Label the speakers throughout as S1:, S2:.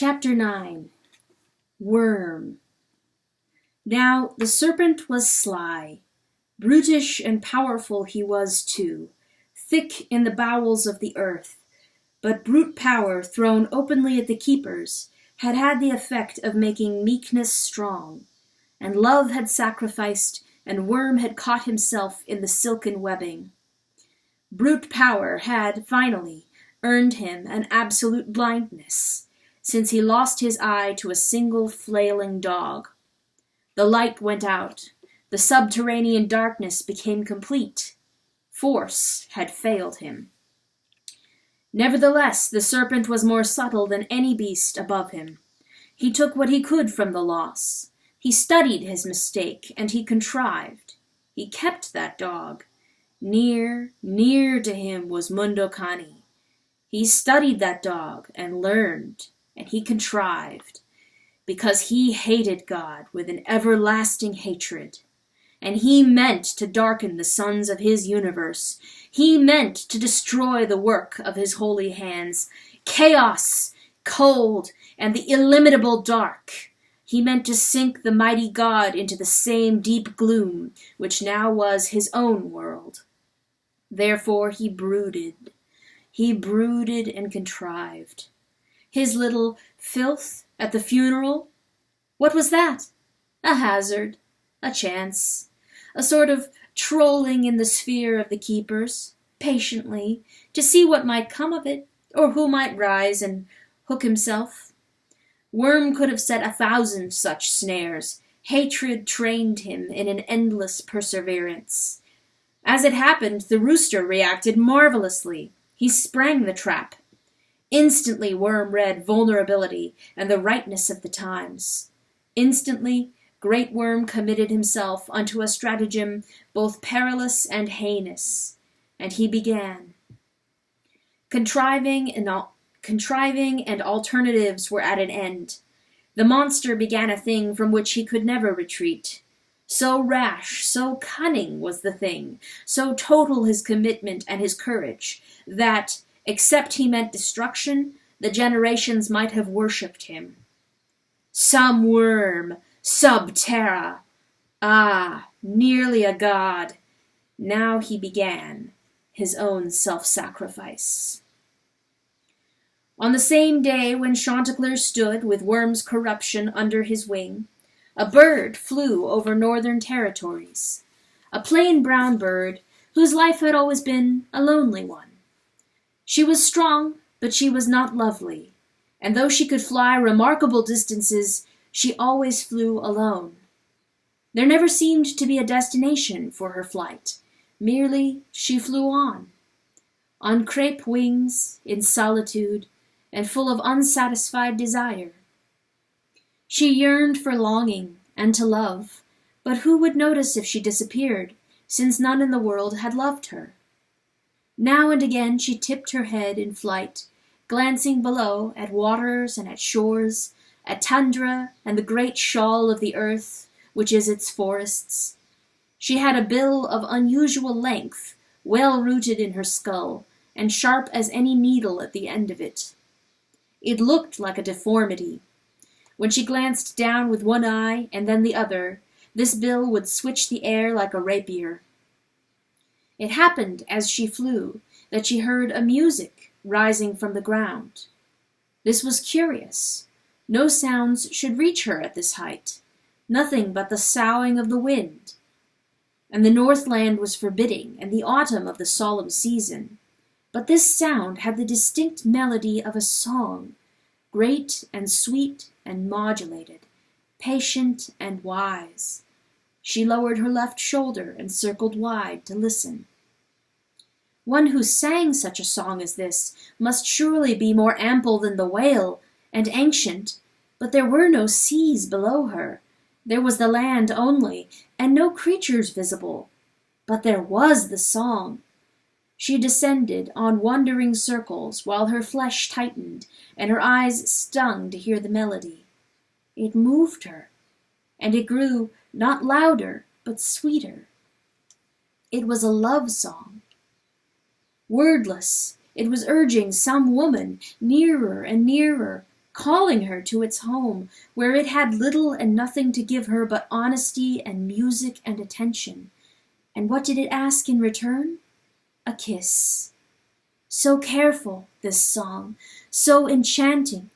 S1: Chapter 9. Worm. Now the serpent was sly. Brutish and powerful he was too, thick in the bowels of the earth. But brute power thrown openly at the keepers had had the effect of making meekness strong. And love had sacrificed, and Worm had caught himself in the silken webbing. Brute power had, finally, earned him an absolute blindness, since he lost his eye to a single flailing dog. The light went out. The subterranean darkness became complete. Force had failed him. Nevertheless, the serpent was more subtle than any beast above him. He took what he could from the loss. He studied his mistake, and he contrived. He kept that dog. Near, near to him was Mundokani. He studied that dog, and learned, and he contrived, because he hated God with an everlasting hatred. And he meant to darken the sons of his universe. He meant to destroy the work of his holy hands. Chaos, cold, and the illimitable dark. He meant to sink the mighty God into the same deep gloom which now was his own world. Therefore he brooded. He brooded and contrived. His little filth at the funeral? What was that? A hazard, a chance, a sort of trolling in the sphere of the keepers, patiently, to see what might come of it, or who might rise and hook himself. Worm could have set 1,000 such snares. Hatred trained him in an endless perseverance. As it happened, the rooster reacted marvelously. He sprang the trap. Instantly Worm read vulnerability and the rightness of the times. Instantly, Great Worm committed himself unto a stratagem both perilous and heinous, and he began. Contriving and alternatives were at an end. The monster began a thing from which he could never retreat. So rash, so cunning was the thing, so total his commitment and his courage, that, except he meant destruction, the generations might have worshipped him. Some worm, sub terra. Ah, nearly a god. Now he began his own self-sacrifice. On the same day when Chanticleer stood with Worm's corruption under his wing, a bird flew over northern territories, a plain brown bird whose life had always been a lonely one. She was strong, but she was not lovely, and though she could fly remarkable distances, she always flew alone. There never seemed to be a destination for her flight. Merely she flew on crepe wings, in solitude, and full of unsatisfied desire. She yearned for longing and to love, but who would notice if she disappeared, since none in the world had loved her? Now and again she tipped her head in flight, glancing below at waters and at shores, at tundra and the great shawl of the earth, which is its forests. She had a bill of unusual length, well rooted in her skull, and sharp as any needle at the end of it. It looked like a deformity. When she glanced down with one eye and then the other, this bill would switch the air like a rapier. It happened, as she flew, that she heard a music rising from the ground. This was curious. No sounds should reach her at this height, nothing but the soughing of the wind. And the Northland was forbidding, and the autumn of the solemn season. But this sound had the distinct melody of a song, great and sweet and modulated, patient and wise. She lowered her left shoulder and circled wide to listen. One who sang such a song as this must surely be more ample than the whale, and ancient, but there were no seas below her. There was the land only, and no creatures visible. But there was the song. She descended on wandering circles while her flesh tightened and her eyes stung to hear the melody. It moved her, and it grew not louder but sweeter. It was a love song. Wordless, it was urging some woman nearer and nearer, calling her to its home, where it had little and nothing to give her but honesty and music and attention. And what did it ask in return? A kiss. So careful, this song, so enchanting.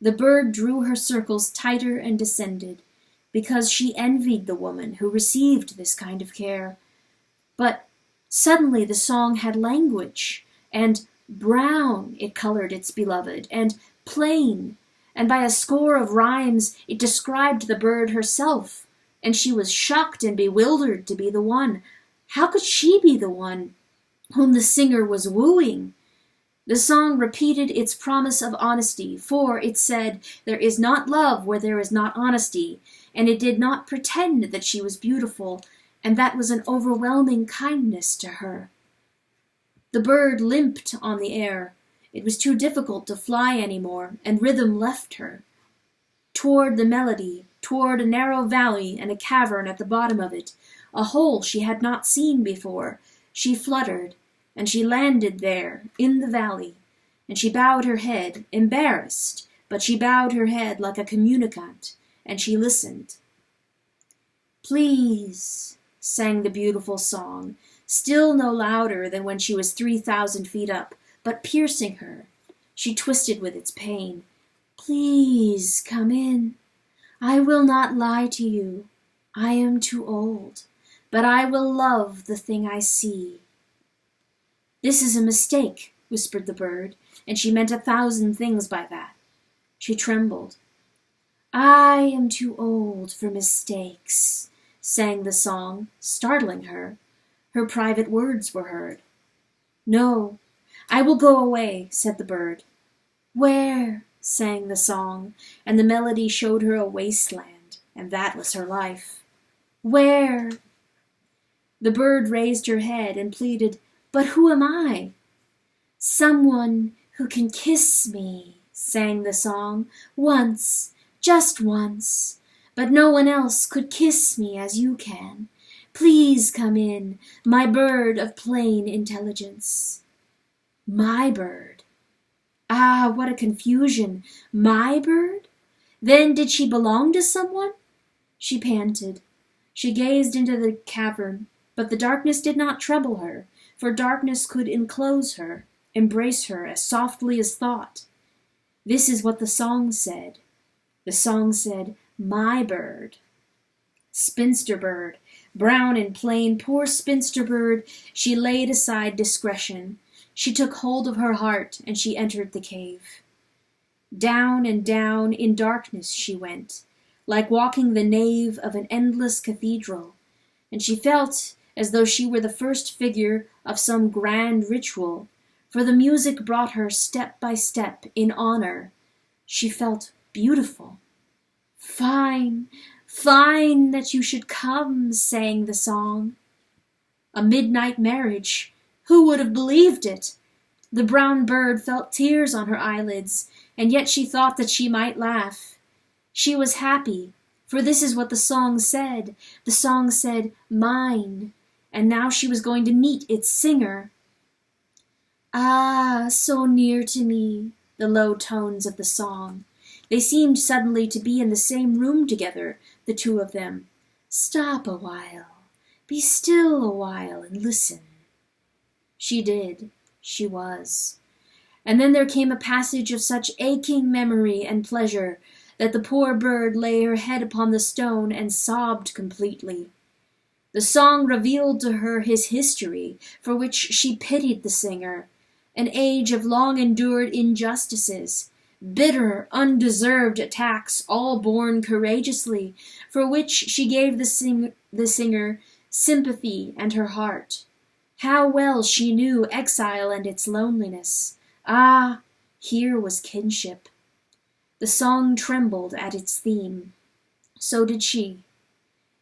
S1: The bird drew her circles tighter and descended, because she envied the woman who received this kind of care. But suddenly the song had language, and brown it colored its beloved, and plain, and by a score of rhymes it described the bird herself, and she was shocked and bewildered to be the one. How could she be the one whom the singer was wooing? The song repeated its promise of honesty, for it said, "There is not love where there is not honesty," and it did not pretend that she was beautiful, and that was an overwhelming kindness to her. The bird limped on the air. It was too difficult to fly any more, and rhythm left her. Toward the melody, toward a narrow valley and a cavern at the bottom of it, a hole she had not seen before, she fluttered, and she landed there, in the valley, and she bowed her head, embarrassed, but she bowed her head like a communicant, and she listened. "Please," sang the beautiful song, still no louder than when she was 3,000 feet up, but piercing her. She twisted with its pain. "Please come in. I will not lie to you. I am too old, but I will love the thing I see." "This is a mistake," whispered the bird, and she meant 1,000 things by that. She trembled. "I am too old for mistakes," sang the song, startling her. Her private words were heard. "No, I will go away," said the bird. "Where?" sang the song, and the melody showed her a wasteland, and that was her life. "Where?" The bird raised her head and pleaded, "But who am I?" "Someone who can kiss me," sang the song, "once, just once, but no one else could kiss me as you can. Please come in, my bird of plain intelligence." My bird. Ah, what a confusion. My bird? Then did she belong to someone? She panted. She gazed into the cavern, but the darkness did not trouble her, for darkness could enclose her, embrace her as softly as thought. This is what the song said. The song said, "My bird." Spinster bird, brown and plain, poor spinster bird, she laid aside discretion. She took hold of her heart, and she entered the cave. Down and down in darkness she went, like walking the nave of an endless cathedral, and she felt as though she were the first figure of some grand ritual, for the music brought her step by step in honor. She felt beautiful. "Fine, fine that you should come," sang the song. A midnight marriage. Who would have believed it? The brown bird felt tears on her eyelids, and yet she thought that she might laugh. She was happy, for this is what the song said. The song said, "Mine," and now she was going to meet its singer. "Ah, so near to me," the low tones of the song. They seemed suddenly to be in the same room together, the two of them. "Stop a while. Be still a while and listen." She did. She was. And then there came a passage of such aching memory and pleasure that the poor bird lay her head upon the stone and sobbed completely. The song revealed to her his history, for which she pitied the singer, an age of long-endured injustices, bitter, undeserved attacks, all borne courageously, for which she gave the singer sympathy and her heart. How well she knew exile and its loneliness. Ah, here was kinship. The song trembled at its theme. So did she.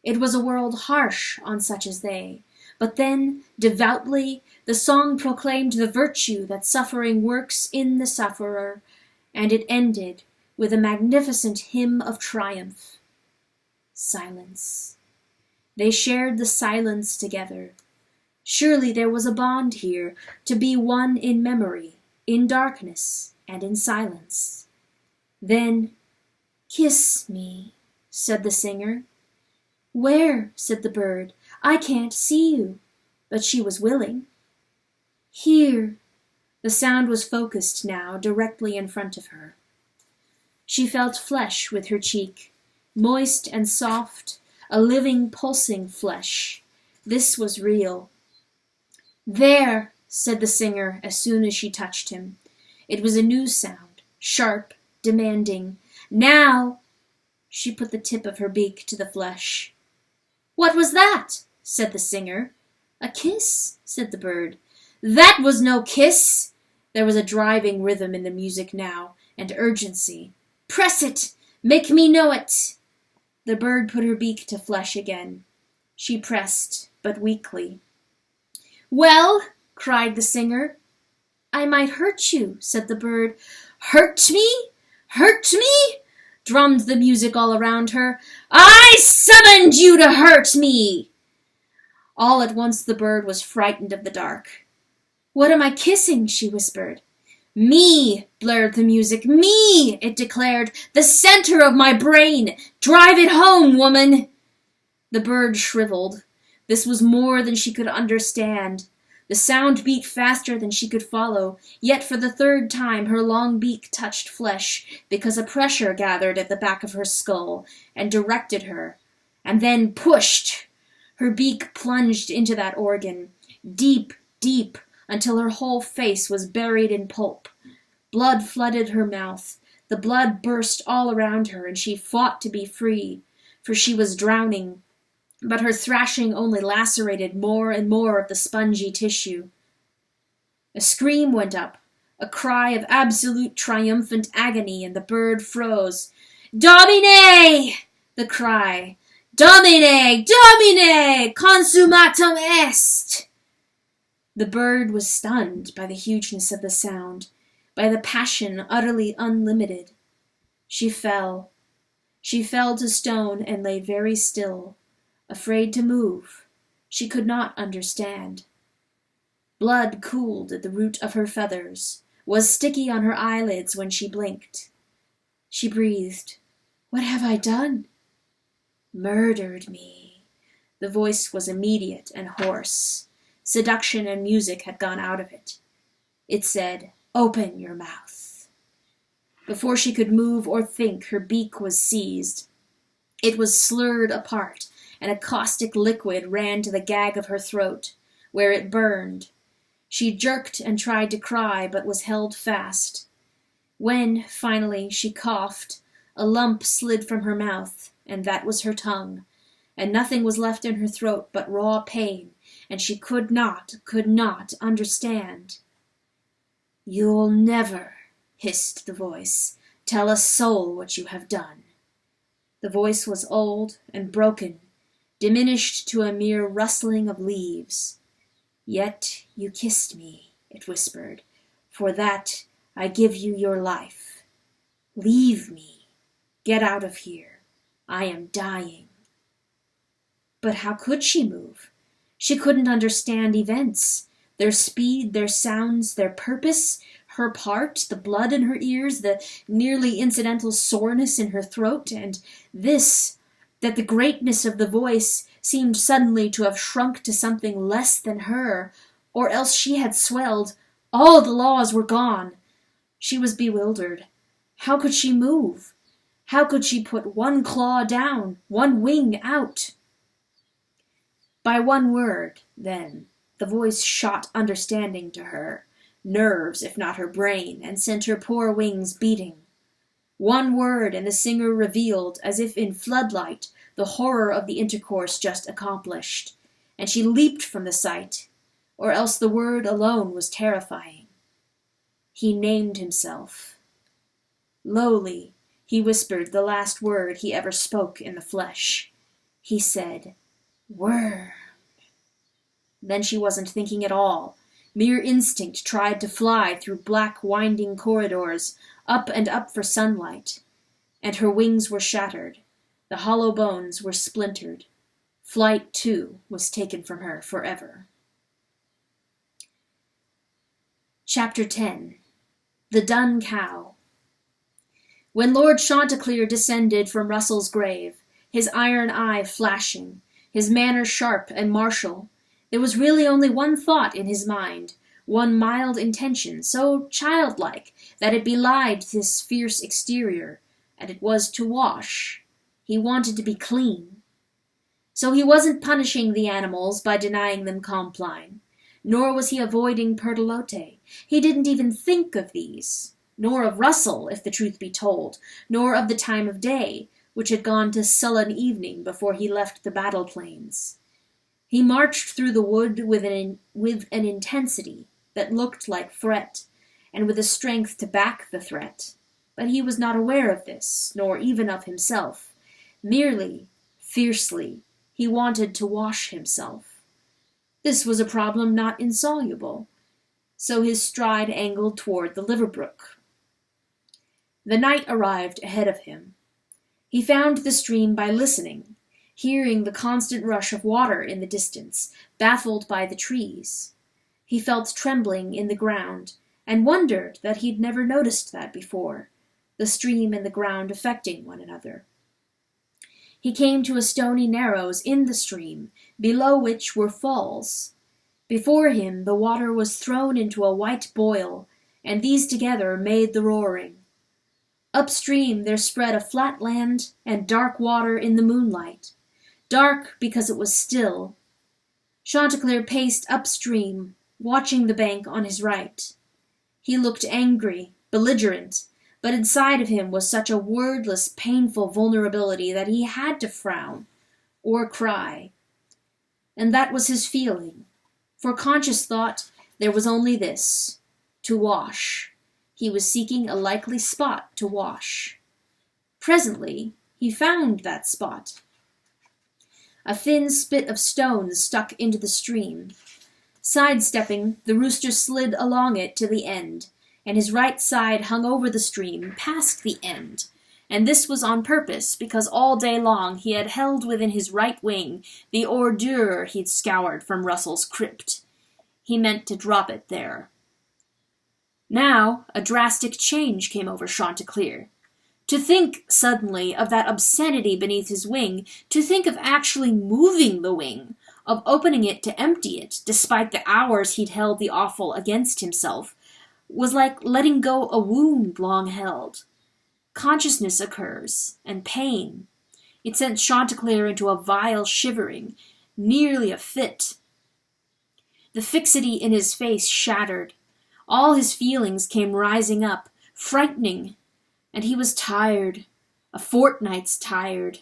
S1: It was a world harsh on such as they, but then, devoutly, the song proclaimed the virtue that suffering works in the sufferer, and it ended with a magnificent hymn of triumph. Silence. They shared the silence together. Surely there was a bond here, to be one in memory, in darkness, and in silence. Then, "Kiss me," said the singer. "Where?" said the bird. "I can't see you." But she was willing. "Here." The sound was focused now, directly in front of her. She felt flesh with her cheek, moist and soft, a living, pulsing flesh. This was real. "There," said the singer as soon as she touched him. It was a new sound, sharp, demanding. "Now!" She put the tip of her beak to the flesh. "What was that?" said the singer. "A kiss," said the bird. "That was no kiss!" There was a driving rhythm in the music now, and urgency. "Press it! Make me know it!" The bird put her beak to flesh again. She pressed, but weakly. "Well?" cried the singer. "I might hurt you," said the bird. "Hurt me? Hurt me?" drummed the music all around her. "I summoned you to hurt me!" All at once the bird was frightened of the dark. "What am I kissing?" she whispered. "Me!" blared the music. "Me!" it declared. "The center of my brain! Drive it home, woman!" The bird shriveled. This was more than she could understand. The sound beat faster than she could follow, yet for the third time her long beak touched flesh, because a pressure gathered at the back of her skull, and directed her, and then pushed. Her beak plunged into that organ, deep, deep, until her whole face was buried in pulp. Blood flooded her mouth. The blood burst all around her, and she fought to be free, for she was drowning. But her thrashing only lacerated more and more of the spongy tissue. A scream went up, a cry of absolute triumphant agony, and the bird froze. "Domine!" the cry. "Domine! Domine! Consummatum est!" The bird was stunned by the hugeness of the sound, by the passion utterly unlimited. She fell. She fell to stone and lay very still, afraid to move. She could not understand. Blood cooled at the root of her feathers, was sticky on her eyelids when she blinked. She breathed. "What have I done?" "Murdered me." The voice was immediate and hoarse. Seduction and music had gone out of it. It said, "Open your mouth." Before she could move or think, her beak was seized. It was slurred apart, and a caustic liquid ran to the gag of her throat, where it burned. She jerked and tried to cry, but was held fast. When, finally, she coughed, a lump slid from her mouth, and that was her tongue, and nothing was left in her throat but raw pain, and she could not understand. "You'll never," hissed the voice, "tell a soul what you have done." The voice was old and broken, diminished to a mere rustling of leaves. "Yet you kissed me," it whispered. "For that I give you your life. Leave me. Get out of here. I am dying." But how could she move? She couldn't understand events, their speed, their sounds, their purpose, her part, the blood in her ears, the nearly incidental soreness in her throat, and this, that the greatness of the voice seemed suddenly to have shrunk to something less than her, or else she had swelled. All the laws were gone. She was bewildered. How could she move? How could she put one claw down, one wing out? By one word, then, the voice shot understanding to her, nerves if not her brain, and sent her poor wings beating. One word, and the singer revealed, as if in floodlight, the horror of the intercourse just accomplished, and she leaped from the sight, or else the word alone was terrifying. He named himself. Lowly, he whispered the last word he ever spoke in the flesh. He said, "Worm." Then she wasn't thinking at all. Mere instinct tried to fly through black winding corridors, up and up for sunlight. And her wings were shattered. The hollow bones were splintered. Flight, too, was taken from her forever. Chapter 10. The Dun Cow. When Lord Chanticleer descended from Russell's grave, his iron eye flashing, his manner sharp and martial, there was really only one thought in his mind, one mild intention, so childlike that it belied this fierce exterior, and it was to wash. He wanted to be clean. So he wasn't punishing the animals by denying them compline, nor was he avoiding Pertolote. He didn't even think of these, nor of Russell, if the truth be told, nor of the time of day, which had gone to sullen evening before he left the battle plains. He marched through the wood with an intensity that looked like threat, and with a strength to back the threat. But he was not aware of this, nor even of himself. Merely, fiercely, he wanted to wash himself. This was a problem not insoluble, so his stride angled toward the Liverbrook. The night arrived ahead of him. He found the stream by listening, hearing the constant rush of water in the distance, baffled by the trees. He felt trembling in the ground, and wondered that he'd never noticed that before, the stream and the ground affecting one another. He came to a stony narrows in the stream, below which were falls. Before him the water was thrown into a white boil, and these together made the roaring. Upstream there spread a flat land and dark water in the moonlight, dark because it was still. Chanticleer paced upstream, watching the bank on his right. He looked angry, belligerent, but inside of him was such a wordless, painful vulnerability that he had to frown or cry. And that was his feeling. For conscious thought, there was only this: to wash. He was seeking a likely spot to wash. Presently, he found that spot. A thin spit of stone stuck into the stream. Sidestepping, the rooster slid along it to the end, and his right side hung over the stream, past the end, and this was on purpose, because all day long he had held within his right wing the ordure he'd scoured from Russell's crypt. He meant to drop it there. Now a drastic change came over Chanticleer. To think, suddenly, of that obscenity beneath his wing, to think of actually moving the wing, of opening it to empty it, despite the hours he'd held the offal against himself, was like letting go a wound long held. Consciousness occurs, and pain. It sent Chanticleer into a vile shivering, nearly a fit. The fixity in his face shattered. All his feelings came rising up, frightening, and he was tired, a fortnight's tired.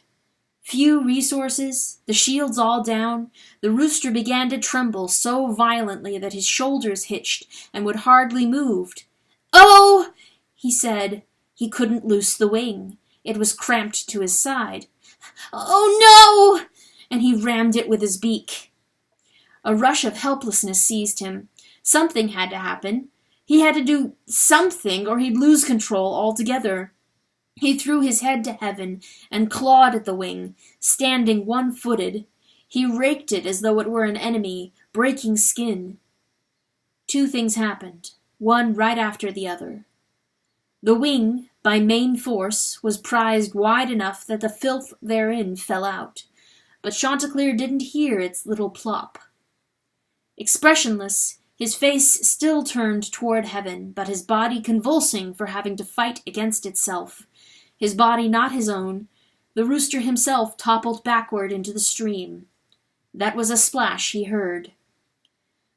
S1: Few resources, the shields all down, the rooster began to tremble so violently that his shoulders hitched and would hardly moved. "Oh!" he said. He couldn't loose the wing. It was cramped to his side. "Oh, no!" and he rammed it with his beak. A rush of helplessness seized him. Something had to happen. He had to do something, or he'd lose control altogether. He threw his head to heaven and clawed at the wing, standing one-footed. He raked it as though it were an enemy, breaking skin. Two things happened, one right after the other. The wing, by main force, was prized wide enough that the filth therein fell out, but Chanticleer didn't hear its little plop. Expressionless, his face still turned toward heaven, but his body convulsing for having to fight against itself. His body not his own, the rooster himself toppled backward into the stream. That was a splash he heard.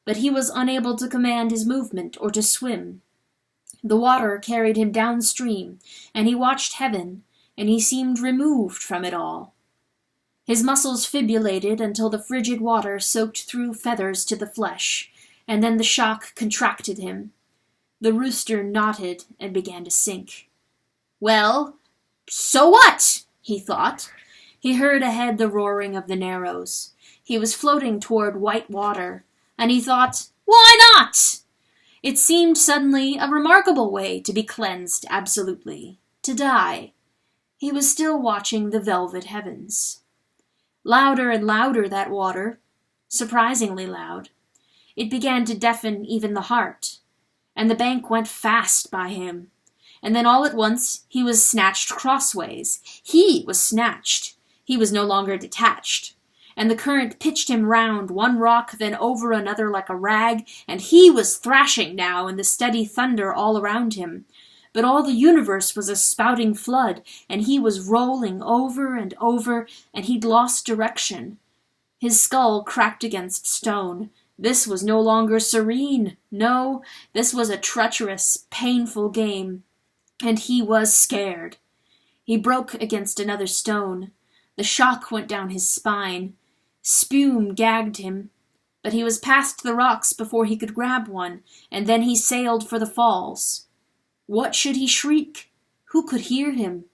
S1: But he was unable to command his movement or to swim. The water carried him downstream, and he watched heaven, and he seemed removed from it all. His muscles fibrillated until the frigid water soaked through feathers to the flesh, and then the shock contracted him. The rooster knotted and began to sink. Well, so what? He thought. He heard ahead the roaring of the narrows. He was floating toward white water, and he thought, why not? It seemed suddenly a remarkable way to be cleansed absolutely, to die. He was still watching the velvet heavens. Louder and louder that water, surprisingly loud. It began to deafen even the heart, and the bank went fast by him. And then all at once he was snatched crossways. He was snatched. He was no longer detached. And the current pitched him round, one rock, then over another like a rag, and he was thrashing now in the steady thunder all around him. But all the universe was a spouting flood, and he was rolling over and over, and he'd lost direction. His skull cracked against stone. This was no longer serene. No, this was a treacherous, painful game. And he was scared. He broke against another stone. The shock went down his spine. Spume gagged him. But he was past the rocks before he could grab one, and then he sailed for the falls. What should he shriek? Who could hear him?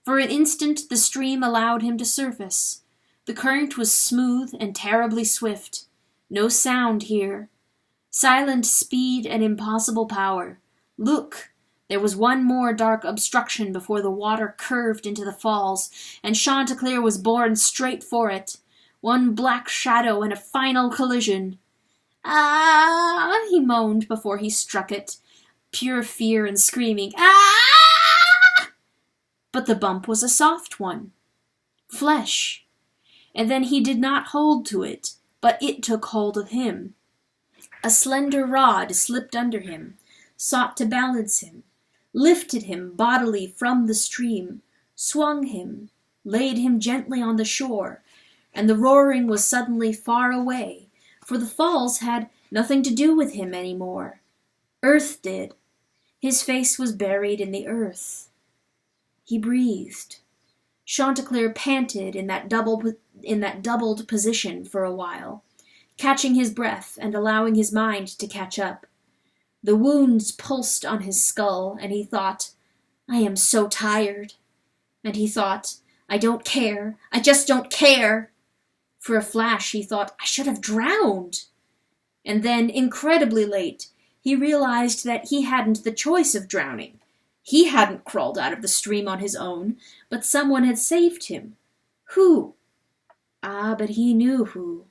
S1: For an instant the stream allowed him to surface. The current was smooth and terribly swift. No sound here. Silent speed and impossible power. Look! There was one more dark obstruction before the water curved into the falls, and Chanticleer was borne straight for it. One black shadow and a final collision. Ah! He moaned before he struck it. Pure fear and screaming. Ah! But the bump was a soft one. Flesh. And then he did not hold to it, but it took hold of him. A slender rod slipped under him, sought to balance him, lifted him bodily from the stream, swung him, laid him gently on the shore, and the roaring was suddenly far away, for the falls had nothing to do with him any more. Earth did. His face was buried in the earth. He breathed. Chanticleer panted in that doubled position for a while, catching his breath and allowing his mind to catch up. The wounds pulsed on his skull, and he thought, I am so tired. And he thought, I don't care. I just don't care. For a flash he thought, I should have drowned. And then, incredibly late, he realized that he hadn't the choice of drowning. He hadn't crawled out of the stream on his own, but someone had saved him. Who? Ah, but he knew who.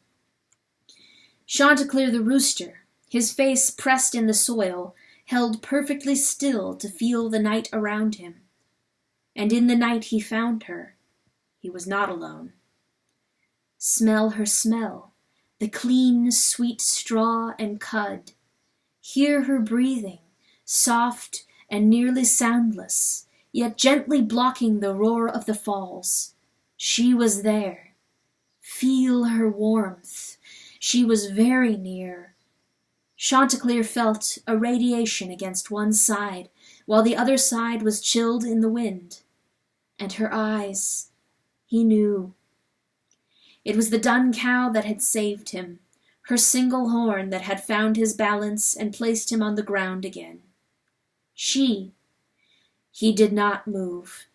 S1: Chanticleer the rooster, his face pressed in the soil, held perfectly still to feel the night around him. And in the night he found her. He was not alone. Smell her smell, the clean, sweet straw and cud. Hear her breathing, soft and nearly soundless, yet gently blocking the roar of the falls. She was there. Feel her warmth. She was very near. Chanticleer felt a radiation against one side, while the other side was chilled in the wind. And her eyes, he knew. It was the dun cow that had saved him, her single horn that had found his balance and placed him on the ground again. He did not move.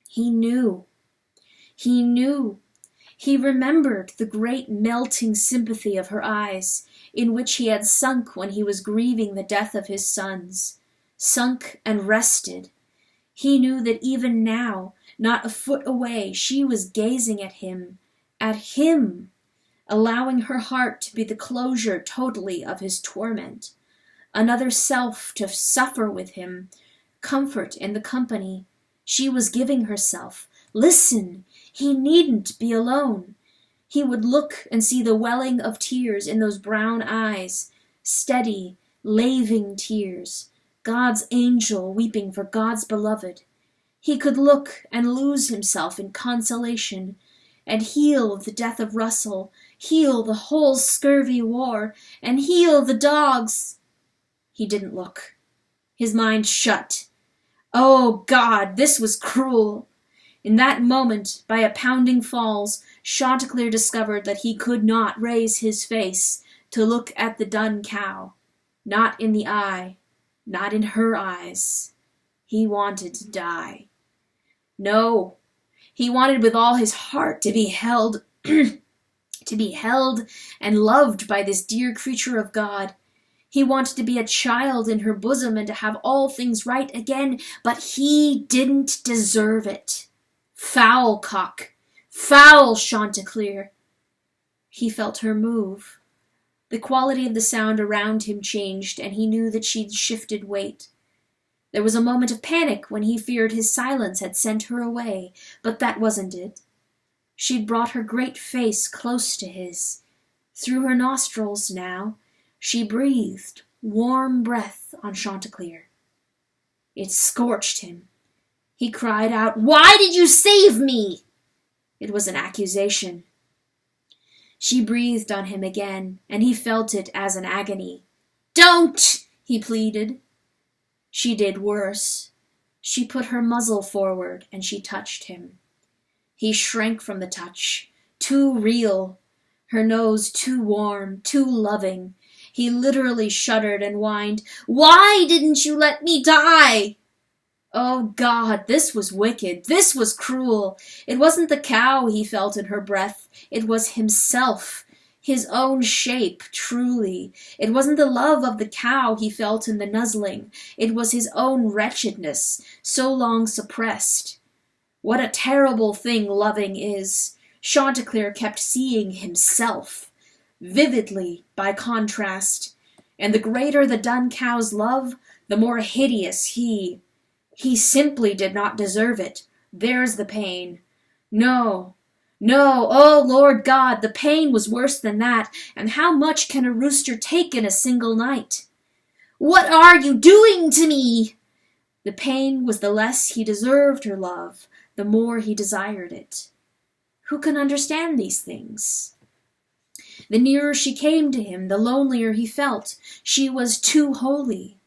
S1: He knew. He knew. He remembered the great melting sympathy of her eyes, in which he had sunk when he was grieving the death of his sons. Sunk and rested. He knew that even now, not a foot away, she was gazing at him, allowing her heart to be the closure totally of his torment. Another self to suffer with him, comfort in the company. She was giving herself. Listen! He needn't be alone. He would look and see the welling of tears in those brown eyes, steady, laving tears, God's angel weeping for God's beloved. He could look and lose himself in consolation, and heal the death of Russell, heal the whole scurvy war, and heal the dogs. He didn't look. His mind shut. Oh, God, this was cruel. In that moment, by a pounding falls, Chanticleer discovered that he could not raise his face to look at the dun cow. Not in the eye, not in her eyes. He wanted to die. No, he wanted with all his heart to be held, to be held and loved by this dear creature of God. He wanted to be a child in her bosom and to have all things right again, but he didn't deserve it. Foul cock! Foul Chanticleer! He felt her move. The quality of the sound around him changed, and he knew that she'd shifted weight. There was a moment of panic when he feared his silence had sent her away, but that wasn't it. She'd brought her great face close to his. Through her nostrils now, she breathed warm breath on Chanticleer. It scorched him. He cried out, "Why did you save me?" It was an accusation. She breathed on him again, and he felt it as an agony. "Don't!" he pleaded. She did worse. She put her muzzle forward, and she touched him. He shrank from the touch, too real, her nose too warm, too loving. He literally shuddered and whined, "Why didn't you let me die?" Oh God, this was wicked. This was cruel. It wasn't the cow he felt in her breath. It was himself, his own shape, truly. It wasn't the love of the cow he felt in the nuzzling. It was his own wretchedness, so long suppressed. What a terrible thing loving is. Chanticleer kept seeing himself, vividly by contrast. And the greater the dun cow's love, the more hideous he. He simply did not deserve it. There's the pain. No, no, oh Lord God, the pain was worse than that, and how much can a rooster take in a single night? "What are you doing to me?" The pain was the less he deserved her love, the more he desired it. Who can understand these things? The nearer she came to him, the lonelier he felt. She was too holy.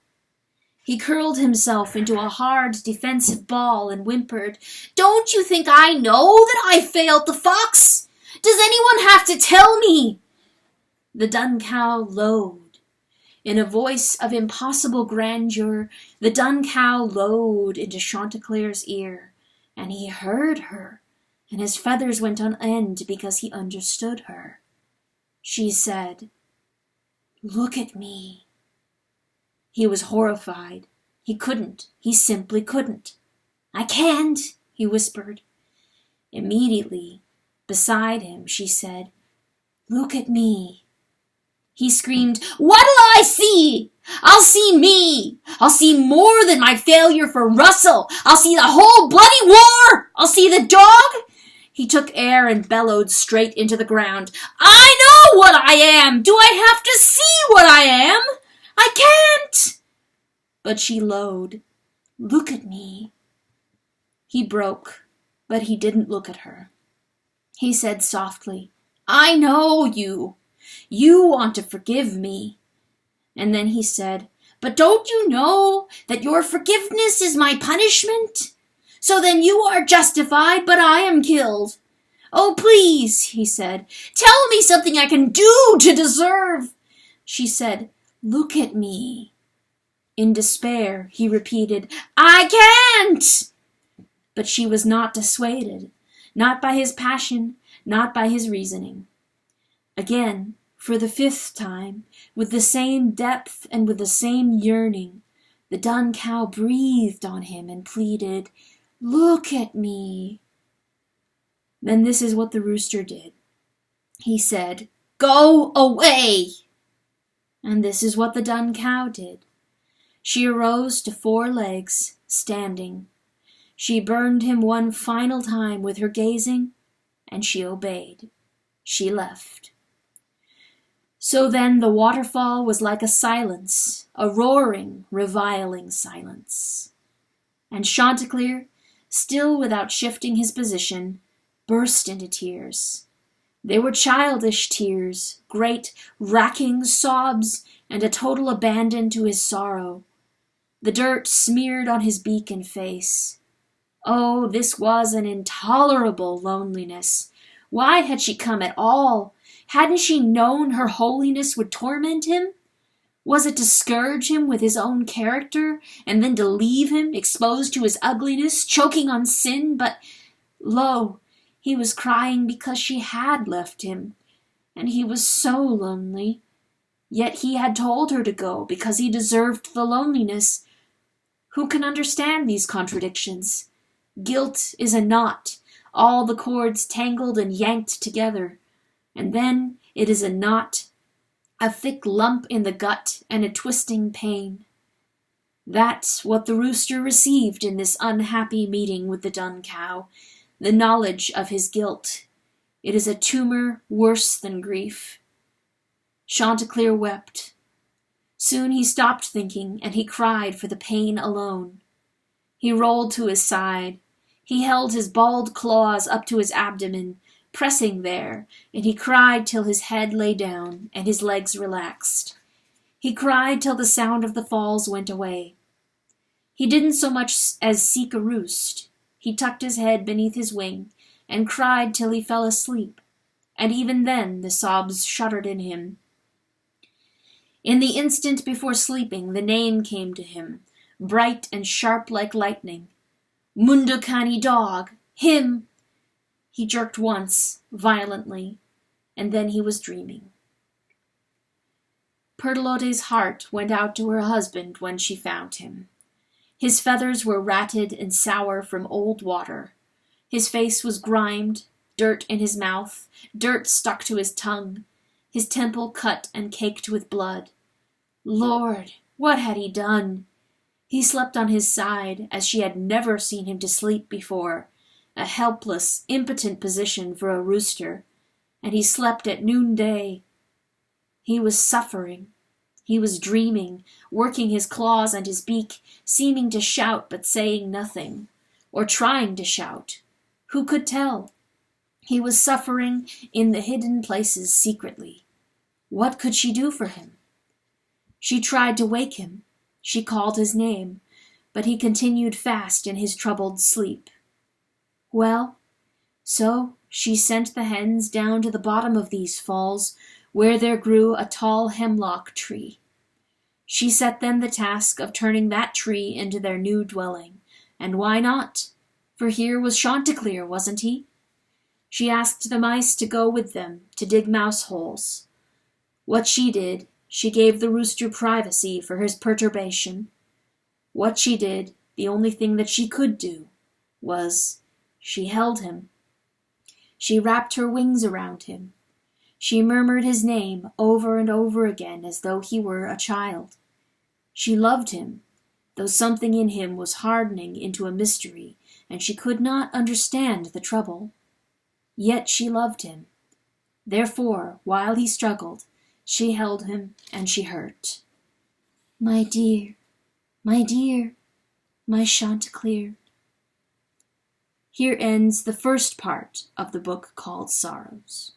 S1: He curled himself into a hard, defensive ball and whimpered, "Don't you think I know that I failed the fox? Does anyone have to tell me?" The dun cow lowed. In a voice of impossible grandeur, the dun cow lowed into Chanticleer's ear, and he heard her, and his feathers went on end because he understood her. She said, "Look at me." He was horrified. He couldn't. He simply couldn't. "I can't," he whispered. Immediately, beside him, she said, "Look at me." He screamed, "What'll I see? I'll see me. I'll see more than my failure for Russell. I'll see the whole bloody war. I'll see the dog." He took air and bellowed straight into the ground. "I know what I am. Do I have to see what I am? I can't." But she lowed. "Look at me." He broke, but he didn't look at her. He said softly, "I know you. You want to forgive me." And then he said, "But don't you know that your forgiveness is my punishment? So then you are justified, but I am killed. Oh, please," he said, "tell me something I can do to deserve." She said, "Look at me." In despair, he repeated, "I can't." But she was not dissuaded, not by his passion, not by his reasoning. Again, for the 5th time, with the same depth and with the same yearning, the dun cow breathed on him and pleaded, "Look at me." Then this is what the rooster did. He said, "Go away." And this is what the dun cow did. She arose to 4 legs, standing. She burned him one final time with her gazing, and she obeyed. She left. So then the waterfall was like a silence, a roaring, reviling silence. And Chanticleer, still without shifting his position, burst into tears. They were childish tears, great, racking sobs, and a total abandon to his sorrow. The dirt smeared on his beak and face. Oh, this was an intolerable loneliness. Why had she come at all? Hadn't she known her holiness would torment him? Was it to scourge him with his own character, and then to leave him exposed to his ugliness, choking on sin? But, lo, he was crying because she had left him, and he was so lonely. Yet he had told her to go because he deserved the loneliness. Who can understand these contradictions? Guilt is a knot, all the cords tangled and yanked together. And then it is a knot, a thick lump in the gut and a twisting pain. That's what the rooster received in this unhappy meeting with the dun cow, the knowledge of his guilt. It is a tumor worse than grief. Chanticleer wept. Soon he stopped thinking, and he cried for the pain alone. He rolled to his side. He held his bald claws up to his abdomen, pressing there, and he cried till his head lay down and his legs relaxed. He cried till the sound of the falls went away. He didn't so much as seek a roost. He tucked his head beneath his wing and cried till he fell asleep, and even then the sobs shuddered in him. In the instant before sleeping, the name came to him, bright and sharp like lightning. Mundocani dog! Him! He jerked once, violently, and then he was dreaming. Pertolote's heart went out to her husband when she found him. His feathers were ratted and sour from old water. His face was grimed, dirt in his mouth, dirt stuck to his tongue, his temple cut and caked with blood. Lord, what had he done? He slept on his side, as she had never seen him to sleep before, a helpless, impotent position for a rooster, and he slept at noonday. He was suffering. He was dreaming, working his claws and his beak, seeming to shout but saying nothing, or trying to shout. Who could tell? He was suffering in the hidden places secretly. What could she do for him? She tried to wake him. She called his name, but he continued fast in his troubled sleep. Well, so she sent the hens down to the bottom of these falls, where there grew a tall hemlock tree. She set them the task of turning that tree into their new dwelling, and why not? For here was Chanticleer, wasn't he? She asked the mice to go with them to dig mouse holes. What she did, she gave the rooster privacy for his perturbation. What she did, the only thing that she could do, was she held him. She wrapped her wings around him. She murmured his name over and over again as though he were a child. She loved him, though something in him was hardening into a mystery, and she could not understand the trouble. Yet she loved him. Therefore, while he struggled, she held him and she hurt. My dear, my dear, my Chanticleer. Here ends the first part of the book called Sorrows.